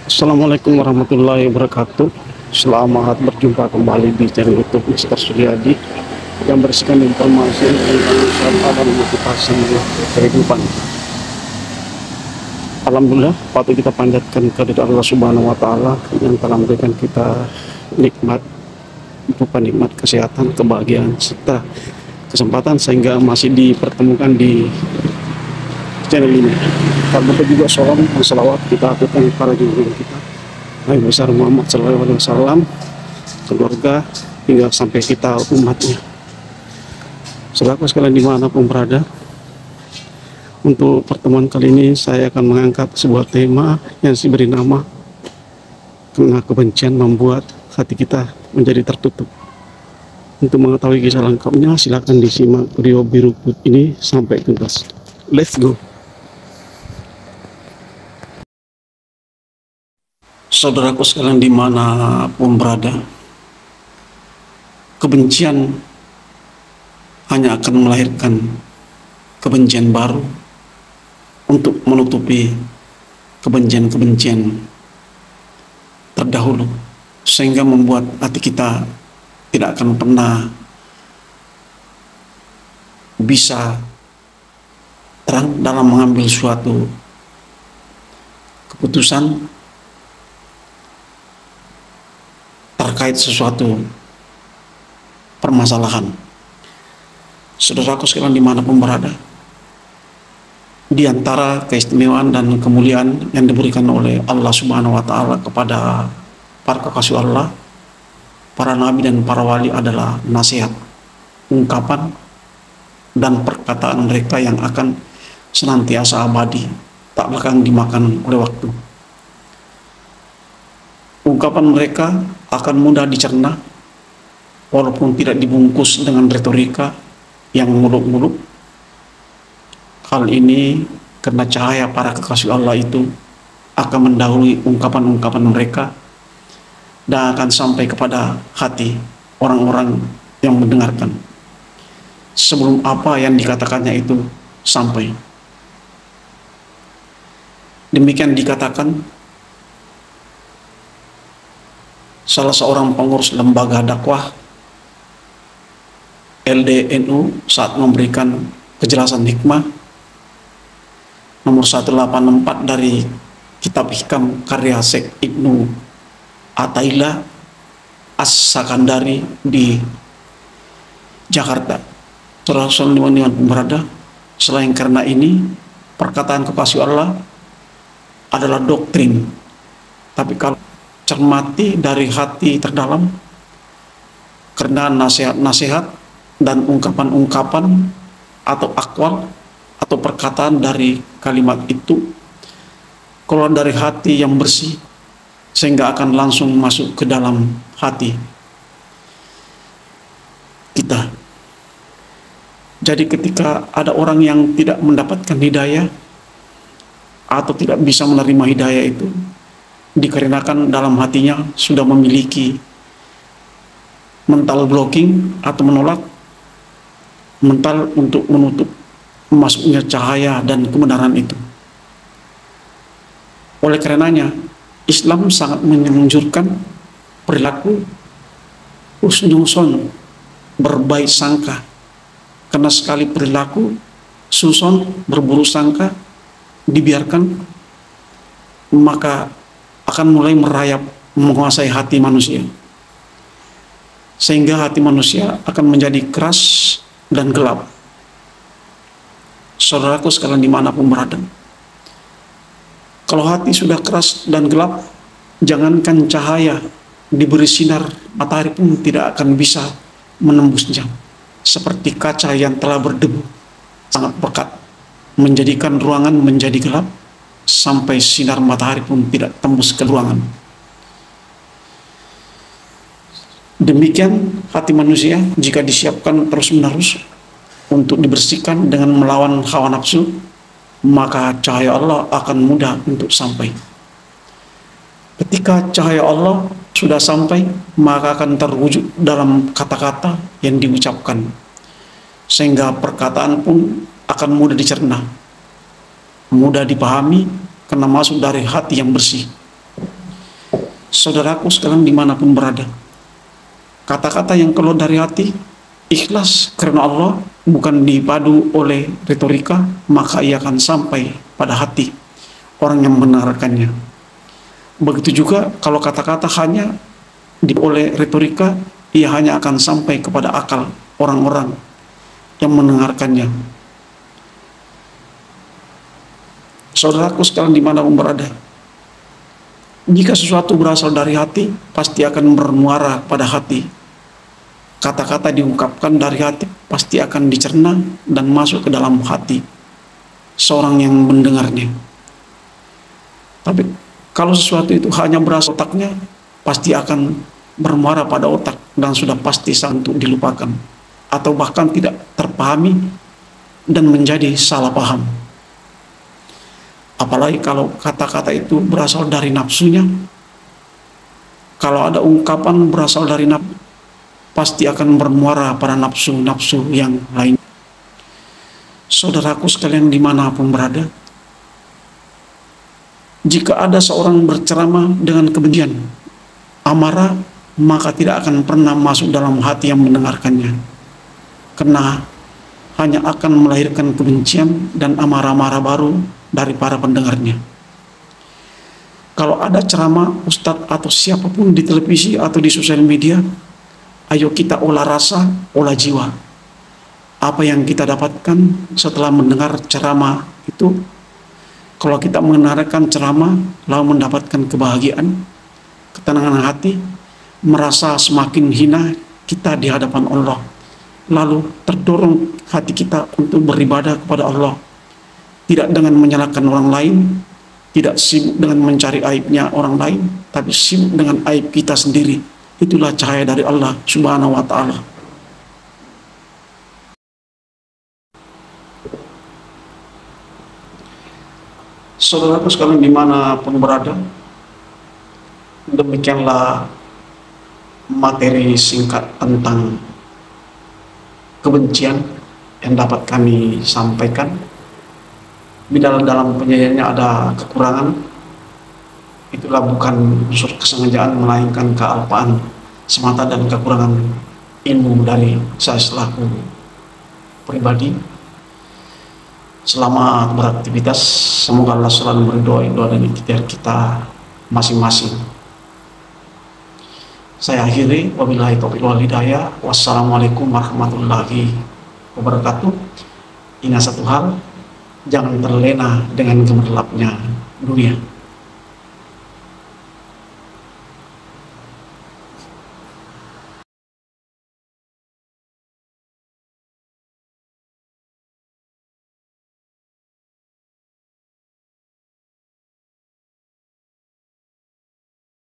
Assalamualaikum warahmatullahi wabarakatuh. Selamat berjumpa kembali di channel YouTube Mister Suryadi yang berisikan informasi tentang wisata dan motivasi kehidupan. Alhamdulillah, patut kita panjatkan kehadirat Allah Subhanahu wa Ta'ala yang telah memberikan kita nikmat berupa nikmat kesehatan, kebahagiaan serta kesempatan sehingga masih dipertemukan di channel ini. Tak lupa juga salam dan salawat kita aturkan para junjungan kita Nabi besar Muhammad SAW, keluarga hingga sampai kita umatnya. Saudaraku sekalian dimanapun berada, untuk pertemuan kali ini saya akan mengangkat sebuah tema yang diberi nama karena kebencian membuat hati kita menjadi tertutup. Untuk mengetahui kisah lengkapnya silakan disimak video berikut ini sampai tuntas. Let's go. Saudaraku sekalian dimanapun berada, kebencian hanya akan melahirkan kebencian baru untuk menutupi kebencian-kebencian terdahulu, sehingga membuat hati kita tidak akan pernah bisa terang dalam mengambil suatu keputusan terkait sesuatu permasalahan. Saudaraku sekalian dimanapun berada, di antara keistimewaan dan kemuliaan yang diberikan oleh Allah Subhanahu wa Ta'ala kepada para kekasih Allah, para nabi dan para wali adalah nasihat, ungkapan dan perkataan mereka yang akan senantiasa abadi, tak bakal dimakan oleh waktu. Ungkapan mereka akan mudah dicerna walaupun tidak dibungkus dengan retorika yang muluk-muluk. Hal ini karena cahaya para kekasih Allah itu akan mendahului ungkapan-ungkapan mereka dan akan sampai kepada hati orang-orang yang mendengarkan sebelum apa yang dikatakannya itu sampai. Demikian dikatakan salah seorang pengurus lembaga dakwah LDNU saat memberikan kejelasan hikmah nomor 184 dari kitab Hikam karya Syekh Ibnu Athaillah As-Sakandari di Jakarta. Saudara-saudara dengan berada, selain karena ini perkataan kekasih Allah adalah doktrin, tapi kalau cermati dari hati terdalam, karena nasihat-nasihat dan ungkapan-ungkapan atau akwal atau perkataan dari kalimat itu keluar dari hati yang bersih sehingga akan langsung masuk ke dalam hati kita. Jadi ketika ada orang yang tidak mendapatkan hidayah atau tidak bisa menerima hidayah itu, dikarenakan dalam hatinya sudah memiliki mental blocking atau menolak, mental untuk menutup masuknya cahaya dan kebenaran itu. Oleh karenanya Islam sangat menganjurkan perilaku husnuzon, berbaik sangka, karena sekali perilaku suson, berburuk sangka dibiarkan, maka akan mulai merayap menguasai hati manusia, sehingga hati manusia akan menjadi keras dan gelap. Saudaraku sekalian dimanapun berada, kalau hati sudah keras dan gelap, jangankan cahaya diberi sinar matahari pun tidak akan bisa menembusnya, seperti kaca yang telah berdebu sangat pekat, menjadikan ruangan menjadi gelap sampai sinar matahari pun tidak tembus ke ruangan. Demikian hati manusia jika disiapkan terus-menerus untuk dibersihkan dengan melawan hawa nafsu, maka cahaya Allah akan mudah untuk sampai. Ketika cahaya Allah sudah sampai, maka akan terwujud dalam kata-kata yang diucapkan, sehingga perkataan pun akan mudah dicerna, mudah dipahami karena masuk dari hati yang bersih. Saudaraku sekalian dimanapun berada, kata-kata yang keluar dari hati ikhlas karena Allah, bukan dipadu oleh retorika, maka ia akan sampai pada hati orang yang mendengarkannya. Begitu juga kalau kata-kata hanya oleh retorika, ia hanya akan sampai kepada akal orang-orang yang mendengarkannya. Saudaraku sekalian dimanapun berada, jika sesuatu berasal dari hati, pasti akan bermuara pada hati. Kata-kata diungkapkan dari hati pasti akan dicerna dan masuk ke dalam hati seorang yang mendengarnya. Tapi kalau sesuatu itu hanya berasal otaknya, pasti akan bermuara pada otak dan sudah pasti untuk dilupakan, atau bahkan tidak terpahami dan menjadi salah paham. Apalagi kalau kata-kata itu berasal dari nafsunya. Kalau ada ungkapan berasal dari nafsu, pasti akan bermuara pada nafsu-nafsu yang lain. Saudaraku sekalian dimanapun berada, jika ada seorang berceramah dengan kebencian, amarah, maka tidak akan pernah masuk dalam hati yang mendengarkannya, karena hanya akan melahirkan kebencian dan amarah-amarah baru dari para pendengarnya. Kalau ada ceramah ustadz atau siapapun di televisi atau di sosial media, ayo kita olah rasa, olah jiwa. Apa yang kita dapatkan setelah mendengar ceramah itu? Kalau kita mendengarkan ceramah lalu mendapatkan kebahagiaan, ketenangan hati, merasa semakin hina kita di hadapan Allah, lalu terdorong hati kita untuk beribadah kepada Allah, tidak dengan menyalahkan orang lain, tidak sibuk dengan mencari aibnya orang lain, tapi sibuk dengan aib kita sendiri. Itulah cahaya dari Allah Subhanahu wa Ta'ala. Saudaraku sekalian dimanapun berada, demikianlah materi singkat tentang kebencian yang dapat kami sampaikan. Bila dalam penyajiannya ada kekurangan, itulah bukan unsur kesengajaan, melainkan kealpaan semata dan kekurangan ilmu dari saya selaku pribadi. Selamat beraktivitas, semoga Allah selalu meridhoi doa dan ikhtiar kita masing-masing. Saya akhiri, wabillahi taufiq wal hidayah. Wassalamualaikum warahmatullahi wabarakatuh. Ingat satu hal, jangan terlena dengan gemerlapnya dunia.